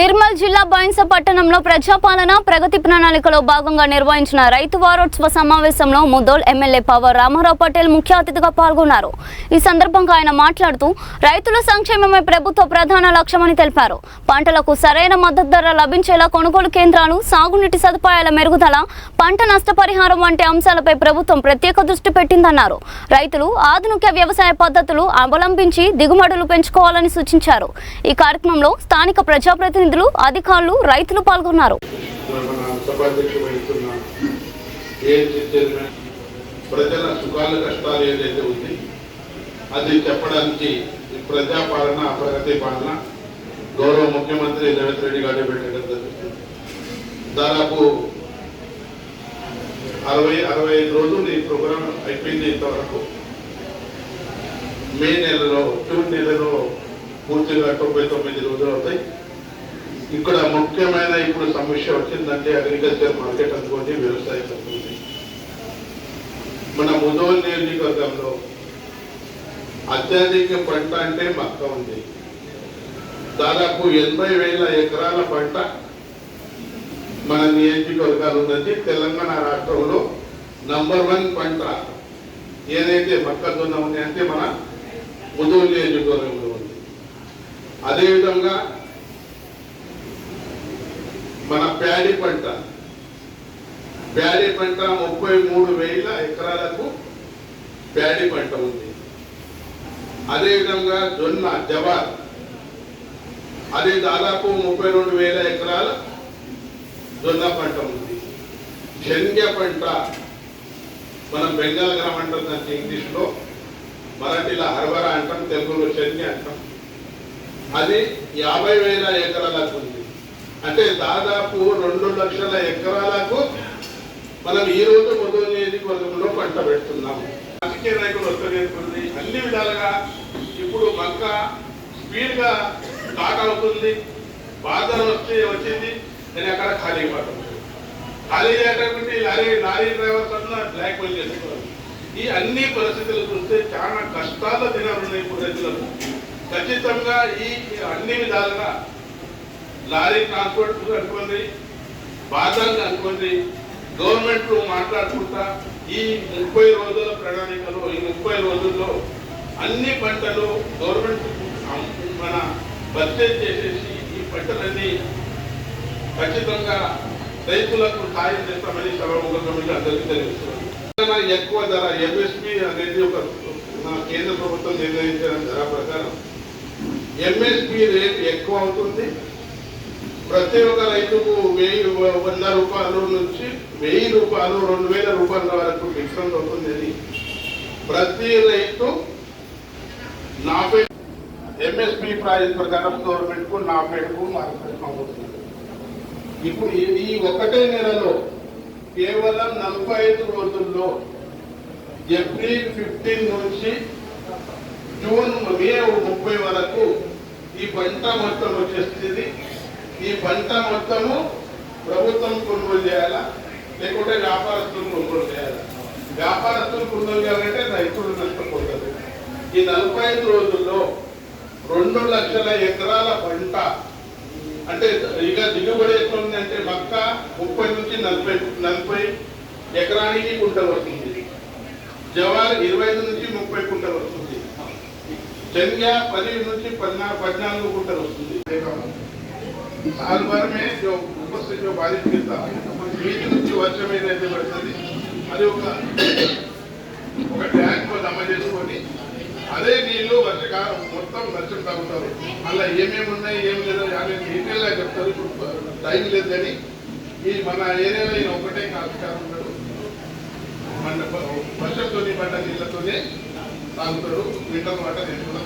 నిర్మల్ జిల్లా బైన్స పట్టణంలో ప్రజాపాలన ప్రగతి ప్రణాళికలో భాగంగా నిర్వహించిన రైతు వారోత్సవ సమావేశంలో ముదోల్ ఎమ్మెల్యే పవర్ రామారావు పటేల్ ముఖ్య అతిథిగా పాల్గొన్నారు. ఈ సందర్భంగా ఆయన మాట్లాడుతూ రైతుల సంక్షేమమే ప్రభుత్వ ప్రధాన లక్ష్యమని తెలిపారు. పంటలకు సరైన మద్దతు ధర లభించేలా కొనుగోలు కేంద్రాలు, సాగునీటి సదుపాయాల మెరుగుదల, పంట నష్టపరిహారం వంటి అంశాలపై ప్రభుత్వం ప్రత్యేక దృష్టి పెట్టిందన్నారు. రైతులు ఆధునిక వ్యవసాయ పద్ధతులు అవలంబించి దిగుబడులు పెంచుకోవాలని సూచించారు. ఈ కార్యక్రమంలో స్థానిక ప్రజాప్రతినిధులు, అధికారులు, రైతులు పాల్గొన్నారు. ప్రజల సుఖాలు కష్టాలు ఏదైతే ఉంది అది చెప్పడానికి ప్రజాపాలన ప్రగతి పాలన గౌరవ ముఖ్యమంత్రి రేవంత్ రెడ్డి గారు పెట్టడం జరుగుతుంది. దాదాపు 60-65 రోజులు ఈ ప్రోగ్రాం అయిపోయింది. ఇంతవరకు మే నెలలో, జూన్ నెలలో పూర్తిగా 99 రోజులు అవుతాయి. ఇక్కడ ముఖ్యమైన ఇప్పుడు సమస్య వచ్చిందంటే అగ్రికల్చర్ మార్కెట్ అనుకోండి, వ్యవసాయం అనుకోండి. మన ముదోల్ నియోజకవర్గంలో అత్యధిక పంట అంటే మక్క ఉంది. దాదాపు 80,000 ఎకరాల పంట మన నియోజకవర్గాలు ఉన్నది. తెలంగాణ రాష్ట్రంలో నంబర్ 1 పంట ఏదైతే మొక్కజొన్న ఉంది అంటే మన ముదోల్ నియోజకవర్గంలో ఉంది. అదేవిధంగా మన ప్యాడీ పంట 33,000 ఎకరాలకు ప్యాడీ పంట ఉంది. అదేవిధంగా జొన్న జవార్ అది దాదాపు 32,000 ఎకరాల జొన్న పంట ఉంది. శనగ పంట మనం బెంగాల్ గ్రామ్ అంటాం, దానికి ఇంగ్లీష్లో, మరాఠీలో హర్బరా అంటాం, తెలుగులో శనగ అంటాం. అది 50,000 ఎకరాలకు ఉంది. అంటే దాదాపు 2 లక్షల ఎకరాలకు మనం ఈ రోజు ముదోల్ నియోజకవర్గంలో పంట పెడుతున్నాము. రాజకీయ నాయకులు వస్తుంది అన్ని విధాలుగా. ఇప్పుడు మక్క స్పీడ్ గా స్టార్ట్ అవుతుంది. బాధలు వచ్చింది, నేను అక్కడ ఖాళీ చేయకపోతే లారీ డ్రైవర్స్ అన్న బ్లాక్ మెయిల్ చేసుకోవాలి. ఈ అన్ని పరిస్థితులు చూస్తే చాలా కష్టాల దినాలు ఉన్నాయి ఇప్పుడు రైతులకు. ఖచ్చితంగా ఈ అన్ని విధాలుగా లారీ ట్రాన్స్పోర్ట్ అనుకోండి, బాధలు అనుకోండి, గవర్నమెంట్ మాట్లాడుకుంటా ఈ 30 రోజుల ప్రణాళికలో, ఈ 30 రోజుల్లో అన్ని పంటలు గవర్నమెంట్ మన బడ్జెట్ చేసేసి ఈ పంటలన్నీ ఖచ్చితంగా రైతులకు సాయం చేస్తామని సభాముఖంగా మీకు అందరికీ తెలుస్తుంది. ఎక్కువ ధర ఎంఎస్పి అనేది ఒక కేంద్ర ప్రభుత్వం నిర్ణయించిన ధర ప్రకారం ఎంఎస్పి రేట్ ఎక్కువ అవుతుంది. ప్రతి ఒక్క రైతుకు 1,100 రూపాయల నుంచి 1,000 రూపాయలు, 2,000 రూపాయల వరకు డిఫరెన్స్ అవుతుంది. ప్రతి రైతు 40 ఎంఎస్పి ప్రైస్ ప్రకారం గవర్నమెంట్ కు 40కు మార్కెట్ అవుతుంది. ఇప్పుడు ఈ ఒకటే నెలలో కేవలం 45 రోజుల్లో ఏప్రిల్ 15 నుంచి జూన్ మే 30 వరకు ఈ పంట మొత్తం వచ్చేస్తుంది. ఈ పంట మొత్తము ప్రభుత్వం కొనుగోలు చేయాలా, లేకుంటే వ్యాపారస్తులు కొనుగోలు చేయాలా? వ్యాపారస్తులు కొనుగోలు చేయాలంటే రైతులు నష్టపోతారు. ఈ 45 రోజుల్లో 2 లక్షల ఎకరాల పంట అంటే ఇక దిగుబడి ఎట్లా ఉంది అంటే మక్క 30 నుంచి 40 ఎకరానికి కుంటలు వస్తుంది. జవార్ 25 నుంచి 30 కుంటలు వస్తుంది. శనగ 10 నుంచి 14 కుంటలు వస్తుంది. साल भर में जो ऊपर से जो बारिश गिरता बीच నుంచి వర్షం ఏదైతే పడుతుంది అది ఒక ట్యాంక్ లో జమ చేసుకొని అదే నీళ్లు వర్షకాలం మొత్తం వర్షం తాగుతారు. అలా ఏమేమి ఉన్నాయి ఏం లేదో అని డీటెయిల్ గా చెప్తారు. ఇప్పుడు టైం లేదు కానీ ఈ మన ఏరియాలో ఈయన ఒకటే ఆవిష్కారం ఉన్నాడు. మన వర్షంతో పడ్డ నీళ్లతోనే తాగుతాడు. వింటర్ వాటర్ తెచ్చుకున్న